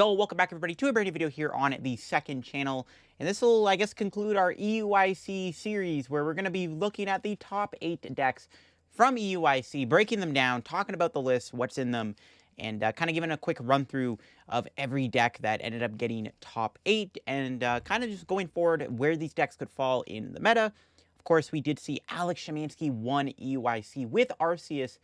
Yo, welcome back everybody to a brand new video here on the second channel. And this will, I guess, conclude our EUIC series where we're going to be looking at the top 8 decks from EUIC, breaking them down, talking about the list, what's in them, and kind of giving a quick run through of every deck that ended up getting top 8 and kind of just going forward where these decks could fall in the meta. Of course, we did see Alex Szymanski won EUIC with Arceus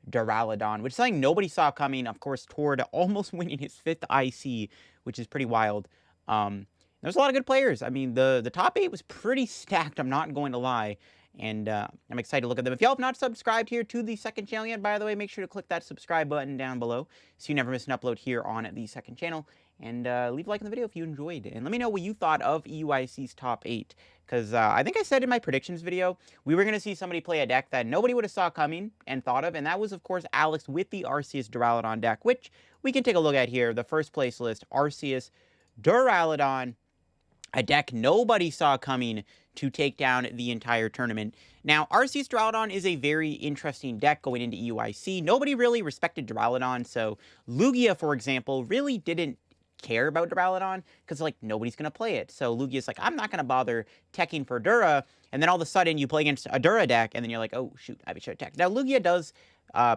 Duraladon, which is something nobody saw coming, of course, toward almost winning his 5th IC, which is pretty wild. There's a lot of good players. I mean, the top 8 was pretty stacked, I'm not going to lie, and I'm excited to look at them. If y'all have not subscribed here to the second channel yet, by the way, make sure to click that subscribe button down below so you never miss an upload here on the second channel, and leave a like in the video if you enjoyed, and let me know what you thought of EUIC's top 8. Because I think I said in my predictions video, we were going to see somebody play a deck that nobody would have saw coming and thought of. And that was, of course, Alex with the Arceus Duraladon deck, which we can take a look at here. The first place list, Arceus Duraladon, a deck nobody saw coming to take down the entire tournament. Now, Arceus Duraladon is a very interesting deck going into EUIC. Nobody really respected Duraladon. So Lugia, for example, really didn't care about Duraladon because like nobody's gonna play it. So Lugia's like, I'm not gonna bother teching for Dura, and then all of a sudden you play against a Dura deck, and then you're like, oh shoot, I should attack. Now Lugia does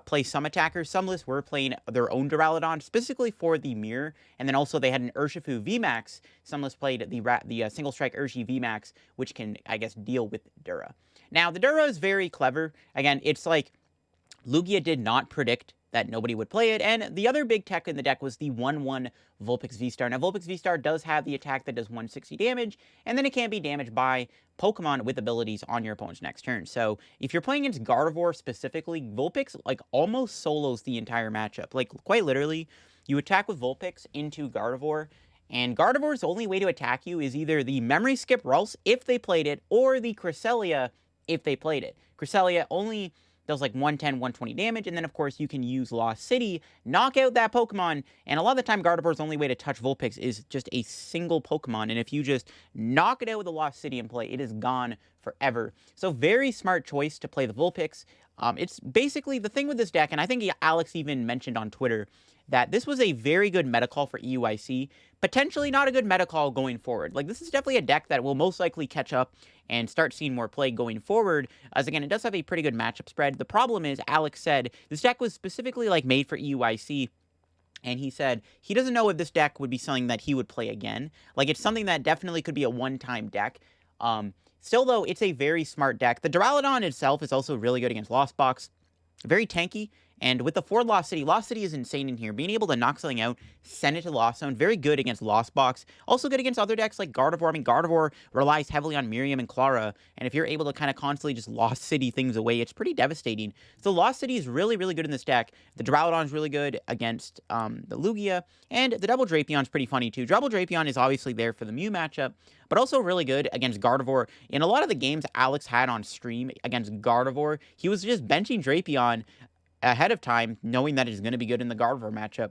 play some attackers. Some lists were playing their own Duraladon specifically for the mirror, and then also they had an Urshifu VMAX. Some lists played the single strike Urshi VMAX, which can, I guess, deal with Dura. Now the Dura is very clever. Again, it's like Lugia did not predict that nobody would play it, and the other big tech in the deck was the 1/1 Vulpix VSTAR. Now, Vulpix VSTAR does have the attack that does 160 damage, and then it can be damaged by Pokemon with abilities on your opponent's next turn. So, if you're playing against Gardevoir specifically, Vulpix, like, almost solos the entire matchup. Like, quite literally, you attack with Vulpix into Gardevoir, and Gardevoir's only way to attack you is either the Memory Skip Ralts, if they played it, or the Cresselia, if they played it. Cresselia only does like 110, 120 damage, and then of course you can use Lost City, knock out that Pokemon, and a lot of the time Gardevoir's only way to touch Vulpix is just a single Pokemon, and if you just knock it out with a Lost City in play, it is gone forever. So very smart choice to play the Vulpix. It's basically the thing with this deck, and I think Alex even mentioned on Twitter that this was a very good meta call for EUIC, potentially not a good meta call going forward. Like, this is definitely a deck that will most likely catch up and start seeing more play going forward, as again, it does have a pretty good matchup spread. The problem is, Alex said, this deck was specifically, like, made for EUIC, and he said he doesn't know if this deck would be something that he would play again. Like, it's something that definitely could be a one-time deck. Still, though, it's a very smart deck. The Duraladon itself is also really good against Lost Box. Very tanky, and with the 4 Lost City is insane in here. Being able to knock something out, send it to Lost Zone, very good against Lost Box. Also good against other decks like Gardevoir. I mean, Gardevoir relies heavily on Miriam and Clara, and if you're able to kind of constantly just Lost City things away, it's pretty devastating. So Lost City is really, really good in this deck. The Duraladon is really good against the Lugia, and the Double Drapion is pretty funny too. Double Drapion is obviously there for the Mew matchup, but also really good against Gardevoir. In a lot of the games Alex had on stream against Gardevoir, he was just benching Drapion ahead of time, knowing that it's going to be good in the Gardevoir matchup.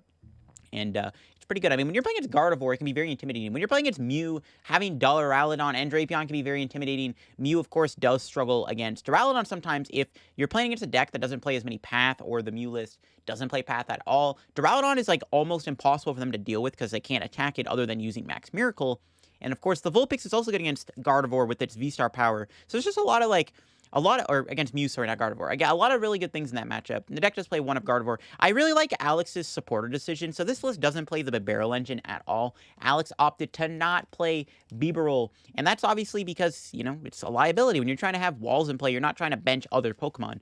And it's pretty good. I mean, when you're playing against Gardevoir, it can be very intimidating. When you're playing against Mew, having Duraladon and Drapion can be very intimidating. Mew, of course, does struggle against Duraladon sometimes if you're playing against a deck that doesn't play as many Path, or the Mew list doesn't play Path at all. Duraladon is like almost impossible for them to deal with because they can't attack it other than using Max Miracle. And of course, the Vulpix is also good against Gardevoir with its V-Star power. So there's just a lot of like, or against Mew, sorry, not Gardevoir. I got a lot of really good things in that matchup. The deck does play one of Gardevoir. I really like Alex's supporter decision. So this list doesn't play the Barrel Engine at all. Alex opted to not play Bibarel, and that's obviously because, you know, it's a liability. When you're trying to have walls in play, you're not trying to bench other Pokemon.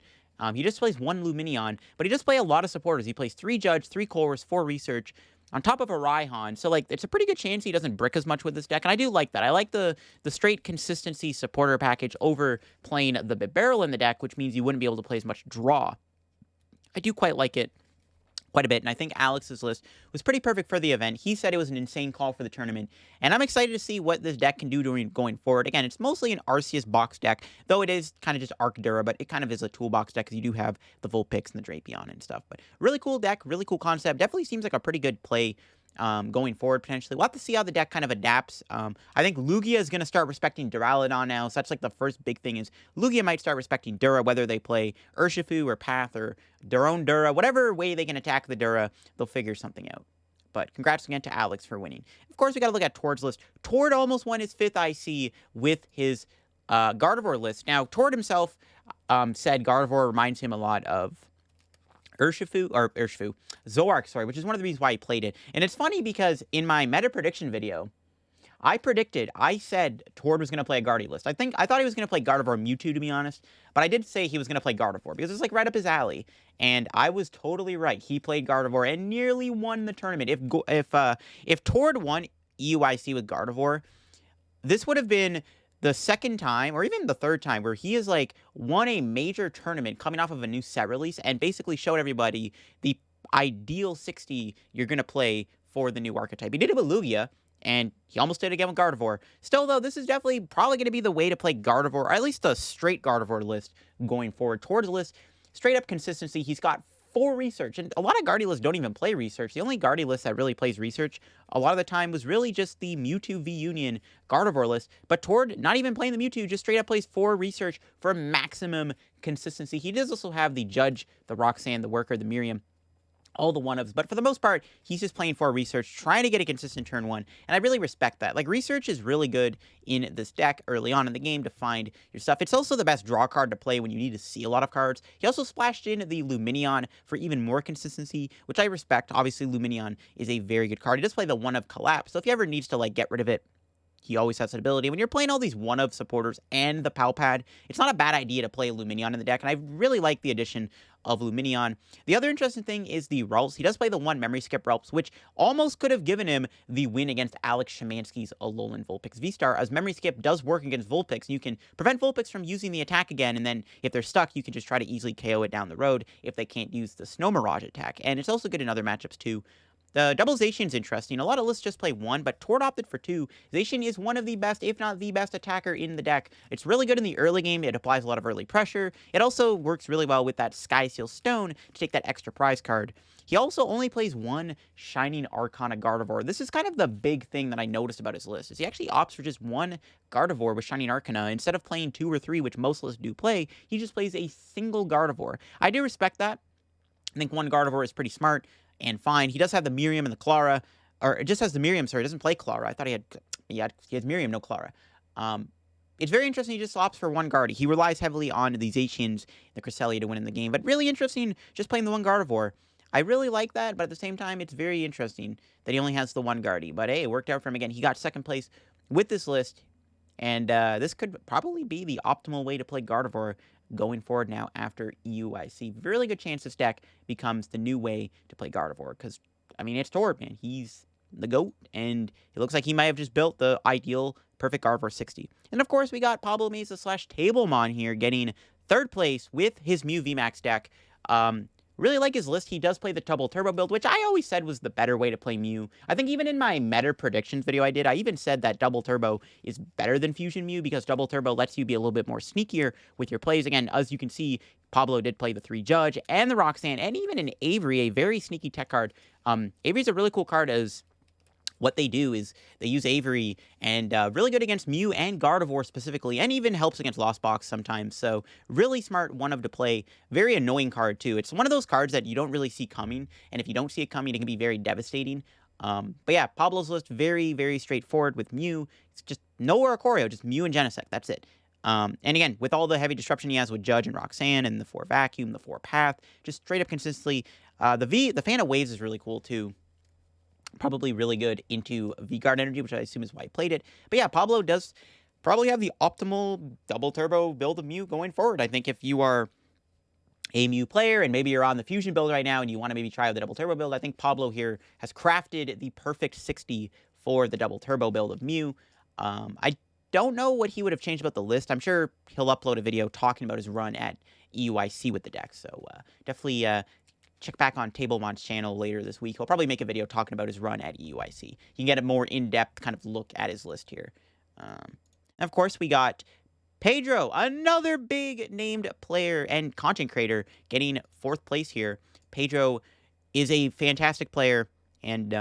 He just plays 1 Luminion, but he does play a lot of supporters. He plays 3 Judge, 3 Colress, 4 Research, on top of a Raihan. So, like, it's a pretty good chance he doesn't brick as much with this deck, and I do like that. I like the straight consistency supporter package over playing the Barrel in the deck, which means you wouldn't be able to play as much draw. I do quite like it quite a bit, and I think Alex's list was pretty perfect for the event. He said it was an insane call for the tournament, and I'm excited to see what this deck can do going forward. Again, it's mostly an Arceus box deck, though it is kind of just Arc Dura, but it kind of is a toolbox deck because you do have the Vulpix and the Drapion and stuff. But really cool deck, really cool concept. Definitely seems like a pretty good play going forward, potentially. We'll have to see how the deck kind of adapts. I think Lugia is going to start respecting Duraladon now, so that's like the first big thing is Lugia might start respecting Dura, whether they play Urshifu or Path or their own Dura. Whatever way they can attack the Dura, they'll figure something out. but congrats again to Alex for winning. Of course, we got to look at Tord's list. Tord almost won his 5th IC with his Gardevoir list. Now, Tord himself said Gardevoir reminds him a lot of Zoroark, sorry, which is one of the reasons why he played it. And it's funny because in my meta prediction video, I said Tord was going to play a Guardy list. I thought he was going to play Gardevoir Mewtwo, to be honest, but I did say he was going to play Gardevoir because it's like right up his alley, and I was totally right. He played Gardevoir and nearly won the tournament. If Tord won EUIC with Gardevoir, this would have been the second time, or even the third time, where he has like won a major tournament coming off of a new set release and basically showed everybody the ideal 60 you're going to play for the new archetype. He did it with Lugia, and he almost did it again with Gardevoir. Still, though, this is definitely probably going to be the way to play Gardevoir, or at least a straight Gardevoir list going forward. Towards the list, straight up consistency. He's got 4 research, and a lot of Guardy lists don't even play research. The only Guardy list that really plays research a lot of the time was really just the Mewtwo V Union Gardevoir list. But Tord, not even playing the Mewtwo, just straight up plays 4 research for maximum consistency. He does also have the Judge, the Roxanne, the Worker, the Miriam, all the one-ofs, but for the most part, he's just playing for research, trying to get a consistent turn 1, and I really respect that. Like, research is really good in this deck early on in the game to find your stuff. It's also the best draw card to play when you need to see a lot of cards. He also splashed in the Lumineon for even more consistency, which I respect. Obviously, Lumineon is a very good card. He does play the one-of Collapse, so if he ever needs to, like, get rid of it, he always has that ability. When you're playing all these one-of supporters and the Palpad, it's not a bad idea to play Lumineon in the deck, and I really like the addition of Lumineon. The other interesting thing is the Ralps. He does play the 1 Memory Skip Ralps, which almost could have given him the win against Alex Szymanski's Alolan Vulpix V-Star, as Memory Skip does work against Vulpix, and you can prevent Vulpix from using the attack again, and then if they're stuck, you can just try to easily KO it down the road if they can't use the Snow Mirage attack. And it's also good in other matchups, too. The double Zacian is interesting. A lot of lists just play 1, but Tord opted for 2. Zacian is one of the best, if not the best, attacker in the deck. It's really good in the early game. It applies a lot of early pressure. It also works really well with that Sky Seal Stone to take that extra prize card. He also only plays 1 Shining Arcana Gardevoir. This is kind of the big thing that I noticed about his list, is he actually opts for just 1 Gardevoir with Shining Arcana. Instead of playing 2 or 3, which most lists do play, he just plays a single Gardevoir. I do respect that. I think 1 Gardevoir is pretty smart and fine. He does have the Miriam and the Clara, or it just has the Miriam, sorry, he doesn't play Clara. I thought he has Miriam, no Clara. It's very interesting he just opts for 1 Guardy. He relies heavily on the Zacians, the Cresselia to win in the game, but really interesting just playing the 1 Gardevoir. I really like that, but at the same time, it's very interesting that he only has the 1 Guardy. But hey, it worked out for him again. He got 2nd place with this list, and this could probably be the optimal way to play Gardevoir going forward now after EUIC. Really good chance this deck becomes the new way to play Gardevoir, because, I mean, it's Tord, man. He's the GOAT, and it looks like he might have just built the ideal perfect Gardevoir 60. And, of course, we got Pablo Mesa / Tablemon here getting 3rd place with his Mew VMAX deck. Really like his list. He does play the Double Turbo build, which I always said was the better way to play Mew. I think even in my meta predictions video I did, I even said that Double Turbo is better than Fusion Mew because Double Turbo lets you be a little bit more sneakier with your plays. Again, as you can see, Pablo did play the 3 Judge and the Roxanne, and even an Avery, a very sneaky tech card. Avery's a really cool card, as what they do is they use Avery, and really good against Mew and Gardevoir specifically, and even helps against Lost Box sometimes. So really smart one-of to play. Very annoying card too. It's one of those cards that you don't really see coming, and if you don't see it coming, it can be very devastating. But yeah, Pablo's list, very, very straightforward with Mew. It's just no Oricorio, just Mew and Genesect. That's it. And again, with all the heavy disruption he has with Judge and Roxanne and the 4 Vacuum, the 4 Path, just straight up consistently. The Fan of Waves is really cool too. Probably really good into V-Guard energy, which I assume is why he played it. But yeah, Pablo does probably have the optimal Double Turbo build of Mew going forward. I think if you are a Mew player and maybe you're on the Fusion build right now and you want to maybe try out the Double Turbo build, I think Pablo here has crafted the perfect 60 for the Double Turbo build of Mew. I don't know what he would have changed about the list. I'm sure he'll upload a video talking about his run at EUIC with the deck. So definitely check back on Tablemon's channel later this week. He'll probably make a video talking about his run at EUIC. You can get a more in-depth kind of look at his list here. And of course, we got Pedro, another big named player and content creator, getting 4th place here. Pedro is a fantastic player, and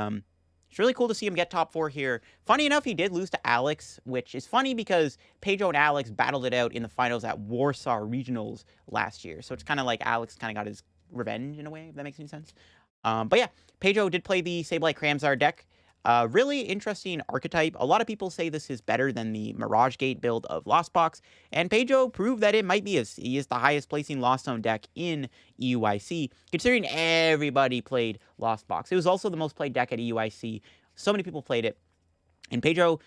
it's really cool to see him get top 4 here. Funny enough, he did lose to Alex, which is funny because Pedro and Alex battled it out in the finals at Warsaw Regionals last year. So it's kind of like Alex kind of got his revenge in a way, if that makes any sense. But yeah, Pedro did play the Sableye Cramsar deck. Really interesting archetype. A lot of people say this is better than the Mirage Gate build of Lost Box, and Pedro proved that it might be, as he is the highest placing Lost Zone deck in EUIC, considering everybody played Lost Box. It was also the most played deck at EUIC. So many people played it, and Pedro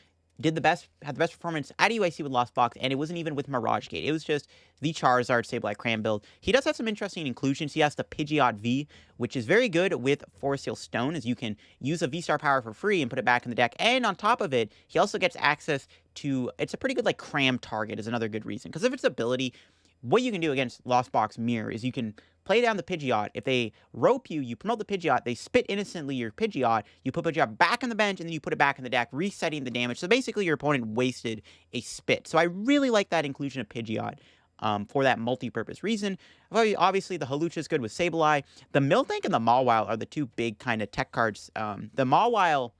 had the best performance at EUIC with Lost Box, and it wasn't even with Mirage Gate. It was just the Charizard Sableye Cram build. He does have some interesting inclusions. He has the Pidgeot V, which is very good with Forest Seal Stone, as you can use a V-Star power for free and put it back in the deck. And on top of it, he also gets access to, it's a pretty good, like, cram target is another good reason. Because of its ability, what you can do against Lost Box Mirror is you can play down the Pidgeot. If they rope you, you promote the Pidgeot, they spit innocently your Pidgeot, you put Pidgeot back on the bench, and then you put it back in the deck, resetting the damage. So basically, your opponent wasted a spit. So I really like that inclusion of Pidgeot for that multi-purpose reason. Obviously, the Hawlucha is good with Sableye. The Miltank and the Mawile are the two big kind of tech cards. The Mawile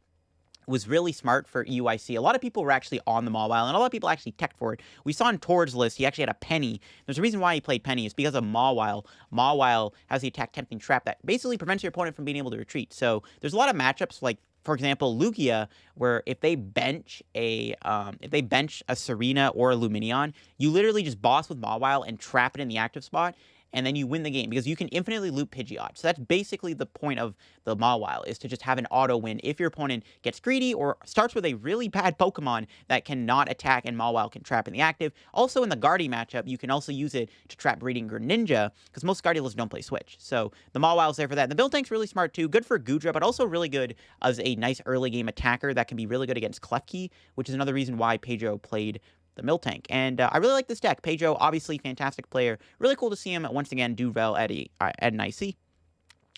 was really smart for EUIC. A lot of people were actually on the Mawile, and a lot of people actually teched for it. We saw in Tord's list, he actually had a Penny. There's a reason why he played Penny. It's because of Mawile. Mawile has the attack tempting trap that basically prevents your opponent from being able to retreat. So there's a lot of matchups, like, for example, Lugia, where if they bench a Serena or a Lumineon, you literally just boss with Mawile and trap it in the active spot, and then you win the game because you can infinitely loop Pidgeot. So that's basically the point of the Mawile, is to just have an auto win if your opponent gets greedy or starts with a really bad Pokemon that cannot attack and Mawile can trap in the active. Also in the Guardy matchup, you can also use it to trap Breeding Greninja because most Guardiolists don't play Switch. So the Mawile's there for that. And the Miltank's really smart too. Good for Goodra, but also really good as a nice early game attacker that can be really good against Klefki, which is another reason why Pedro played the Miltank. And I really like this deck. Pedro, obviously fantastic player. Really cool to see him once again do well at an IC.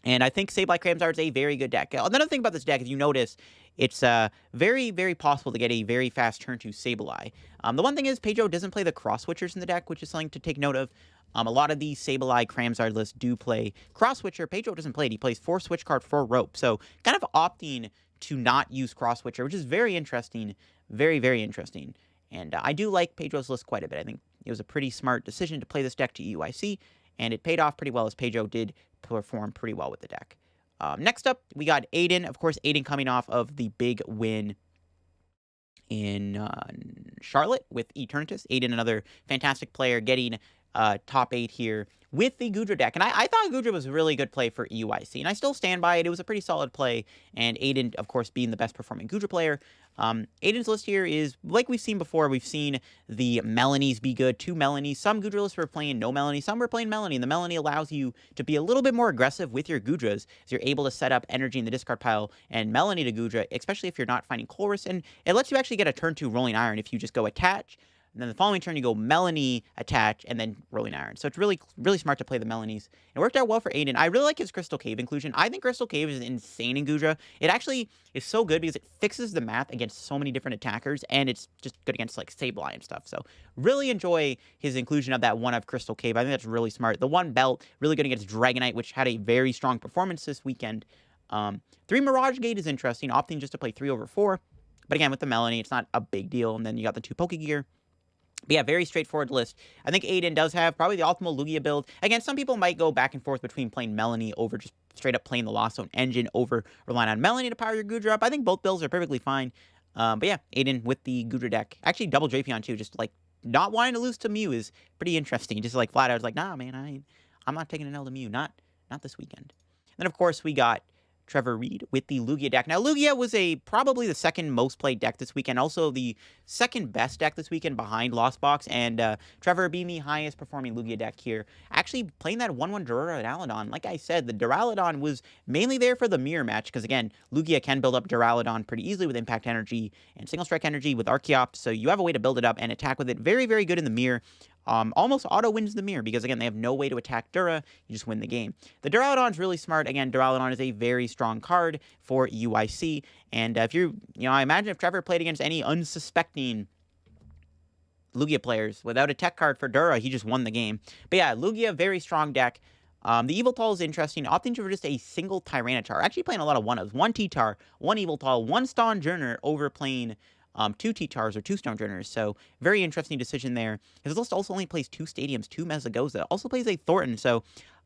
And I think Sableye Cramsar is a very good deck. Another thing about this deck, if you notice, it's very, very possible to get a very fast turn to Sableye. The one thing is, Pedro doesn't play the cross switchers in the deck, which is something to take note of. A lot of these Sableye Cramsar lists do play cross switcher. Pedro doesn't play it. He plays 4 switch card, 4 rope. So kind of opting to not use cross switcher, which is very interesting. Very, very interesting. And I do like Pedro's list quite a bit. I think it was a pretty smart decision to play this deck to EUIC, and it paid off pretty well as Pedro did perform pretty well with the deck. Next up, we got Aiden. Of course, Aiden coming off of the big win in Charlotte with Eternatus. Aiden, another fantastic player, getting top 8 here with the Goodra deck. And I thought Goodra was a really good play for EUIC, and I still stand by it. It was a pretty solid play, and Aiden, of course, being the best performing Goodra player. Aiden's list here is, like we've seen before, we've seen the Melanies be good, 2 Melanies. Some Goodra lists were playing no Melanie, some were playing Melanie, and the Melanie allows you to be a little bit more aggressive with your Goodras, so you're able to set up energy in the discard pile and Melanie to Goodra, especially if you're not finding Colress, and it lets you actually get a turn 2 Rolling Iron if you just go attach. And then the following turn, you go Melanie, attach, and then Rolling Iron. So it's really, really smart to play the Melanies. It worked out well for Aiden. I really like his Crystal Cave inclusion. I think Crystal Cave is insane in Goodra. It actually is so good because it fixes the math against so many different attackers, and it's just good against, like, Sableye and stuff. So really enjoy his inclusion of that 1-of Crystal Cave. I think that's really smart. The 1 belt, really good against Dragonite, which had a very strong performance this weekend. 3 Mirage Gate is interesting, opting just to play 3/4. But again, with the Melanie, it's not a big deal. And then you got the 2 Pokegear. But yeah, very straightforward list. I think Aiden does have probably the optimal Lugia build. Again, some people might go back and forth between playing Melanie over just straight up playing the Lost Zone engine over relying on Melanie to power your Goodra up. I think both builds are perfectly fine. But yeah, Aiden with the Goodra deck. Actually, double Drapion too, just like not wanting to lose to Mew is pretty interesting. Just like flat out, like, nah, man, I'm not taking an L to Mew. Not this weekend. And then, of course, we got Trevor Reed with the Lugia deck. Now, Lugia was probably the second most played deck this weekend, also the second best deck this weekend behind Lost Box, and Trevor being the highest performing Lugia deck here. Actually, playing that 1/1 Duraladon, like I said, the Duraladon was mainly there for the mirror match, because again, Lugia can build up Duraladon pretty easily with Impact Energy and Single Strike Energy with Arceus, so you have a way to build it up and attack with it. Very, very good in the mirror. Almost auto wins the mirror because, again, they have no way to attack Dura. You just win the game. The Duraladon's really smart. Again, Duraladon is a very strong card for UIC. And if I imagine if Trevor played against any unsuspecting Lugia players without a tech card for Dura, he just won the game. But yeah, Lugia, very strong deck. The Yveltal is interesting, opting for just a single Tyranitar. Actually playing a lot of 1-ofs. 1 T-Tar, 1 Yveltal, 1 Stonjourner over playing 2 T-Tars or 2 Stonjourners, so very interesting decision there. His list also only plays 2 Stadiums, 2 Mesagoza, also plays a Thornton, so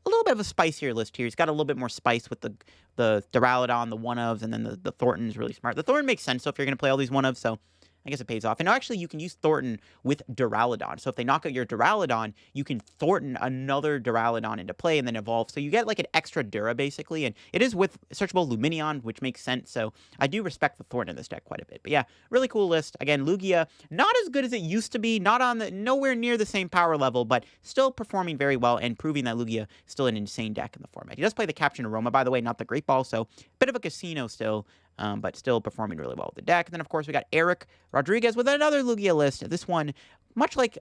a little bit of a spicier list here. He's got a little bit more spice with the Duraladon, the one-ofs, and then the Thornton's really smart. The Thornton makes sense, so if you're going to play all these one-ofs, so I guess it pays off. And actually, you can use Thornton with Duraladon. So if they knock out your Duraladon, you can Thornton another Duraladon into play and then evolve. So you get like an extra Dura, basically. And it is with searchable Luminion, which makes sense. So I do respect the Thornton in this deck quite a bit. But yeah, really cool list. Again, Lugia, not as good as it used to be. Nowhere near the same power level, but still performing very well and proving that Lugia is still an insane deck in the format. He does play the Caption Aroma, by the way, not the Great Ball. So bit of a casino still. But still performing really well with the deck. And then, of course, we got Eric Rodriguez with another Lugia list. This one, much like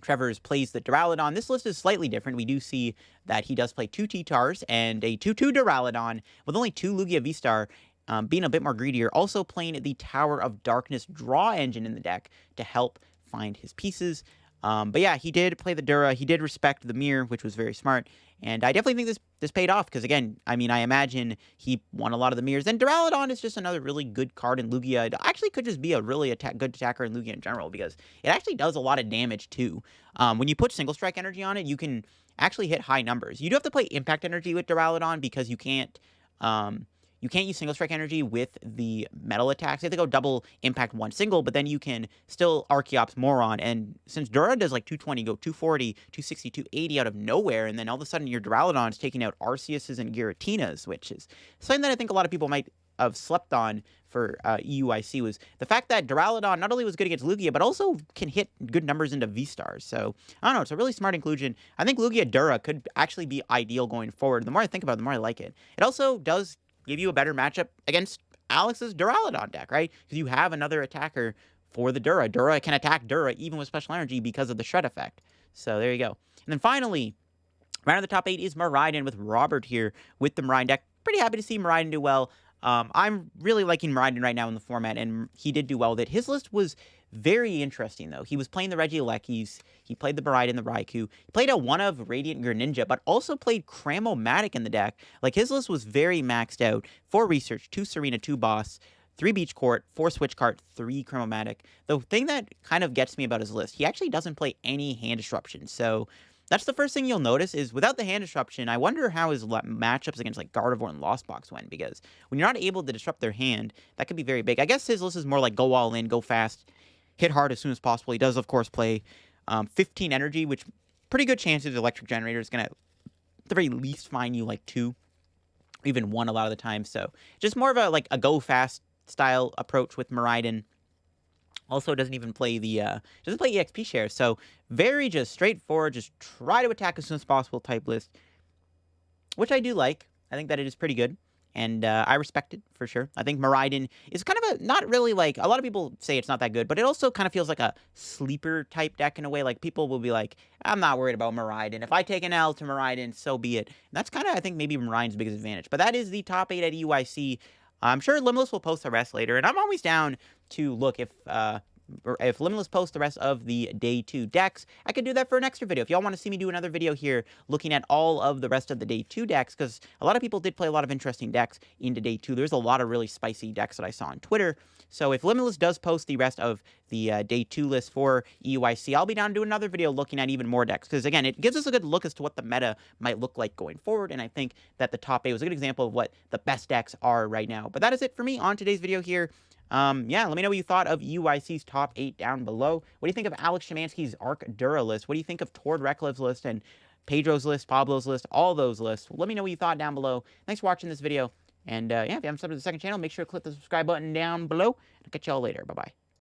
Trevor's plays the Duraladon, this list is slightly different. We do see that he does play 2 T-Tars and a 2/2 Duraladon with only 2 Lugia VSTAR, being a bit more greedier. Also playing the Tower of Darkness draw engine in the deck to help find his pieces. But yeah, he did play the Dura. He did respect the mirror, which was very smart. And I definitely think this paid off because, again, I mean, I imagine he won a lot of the mirrors. And Duraladon is just another really good card in Lugia. It actually could just be a really good attacker in Lugia in general because it actually does a lot of damage, too. When you put Single Strike Energy on it, you can actually hit high numbers. You do have to play Impact Energy with Duraladon because you can't use Single Strike Energy with the metal attacks. You have to go double impact one single, but then you can still Arceus Moron. And since Dura does like 220, go 240, 260, 280 out of nowhere, and then all of a sudden your Duraladon is taking out Arceus's and Giratinas, which is something that I think a lot of people might have slept on for EUIC, was the fact that Duraladon not only was good against Lugia, but also can hit good numbers into V-Stars. So, I don't know, it's a really smart inclusion. I think Lugia Dura could actually be ideal going forward. The more I think about it, the more I like it. It also does give you a better matchup against Alex's Duraladon deck, right? Because you have another attacker for the Dura. Dura can attack Dura even with special energy because of the shred effect. So there you go. And then finally, right on the top 8 is Miraidon with Robert here with the Miraidon deck. Pretty happy to see Miraidon do well. I'm really liking Miraidon right now in the format, and he did do well with it. His list was very interesting, though. He was playing the Regielekis, he played the Miraidon, the Raikou, he played a one of Radiant Greninja, but also played Cramomatic in the deck. Like, his list was very maxed out. 4 Research, 2 Serena, 2 Boss, 3 Beach Court, 4 Switch Cart, 3 Cramomatic. The thing that kind of gets me about his list, he actually doesn't play any hand disruption, so that's the first thing you'll notice is without the hand disruption, I wonder how his matchups against like Gardevoir and Lost Box went, because when you're not able to disrupt their hand, that could be very big. I guess his list is more like go all in, go fast, hit hard as soon as possible. He does, of course, play 15 energy, which pretty good chances Electric Generator is going to, at the very least, find you like 2, even 1 a lot of the time. So just more of a go fast style approach with Miraidon. Also doesn't even play doesn't play EXP shares, so very just straightforward, just try to attack as soon as possible type list, which I do like. I think that it is pretty good, and I respect it for sure. I think Miraidon is kind of not really like, a lot of people say it's not that good, but it also kind of feels like a sleeper type deck in a way. Like, people will be like, I'm not worried about Miraidon. If I take an L to Miraidon, so be it. And that's kind of, I think, maybe Miraidon's biggest advantage. But that is the top 8 at EUIC. I'm sure Limitless will post the rest later, and I'm always down to look if Limitless posts the rest of the Day 2 decks. I could do that for an extra video. If y'all want to see me do another video here looking at all of the rest of the Day 2 decks, because a lot of people did play a lot of interesting decks into Day 2. There's a lot of really spicy decks that I saw on Twitter. So if Limitless does post the rest of the Day 2 list for EUIC, I'll be down to do another video looking at even more decks, because again, it gives us a good look as to what the meta might look like going forward, and I think that the top 8 was a good example of what the best decks are right now. But that is it for me on today's video here. Yeah, let me know what you thought of EUIC's top 8 down below. What do you think of Alex Shemansky's Arc Dura list? What do you think of Tord Reklev's list and Pedro's list, Pablo's list, all those lists? Let me know what you thought down below. Thanks for watching this video. And yeah, if you haven't subbed to the second channel, make sure to click the subscribe button down below. I'll catch y'all later. Bye-bye.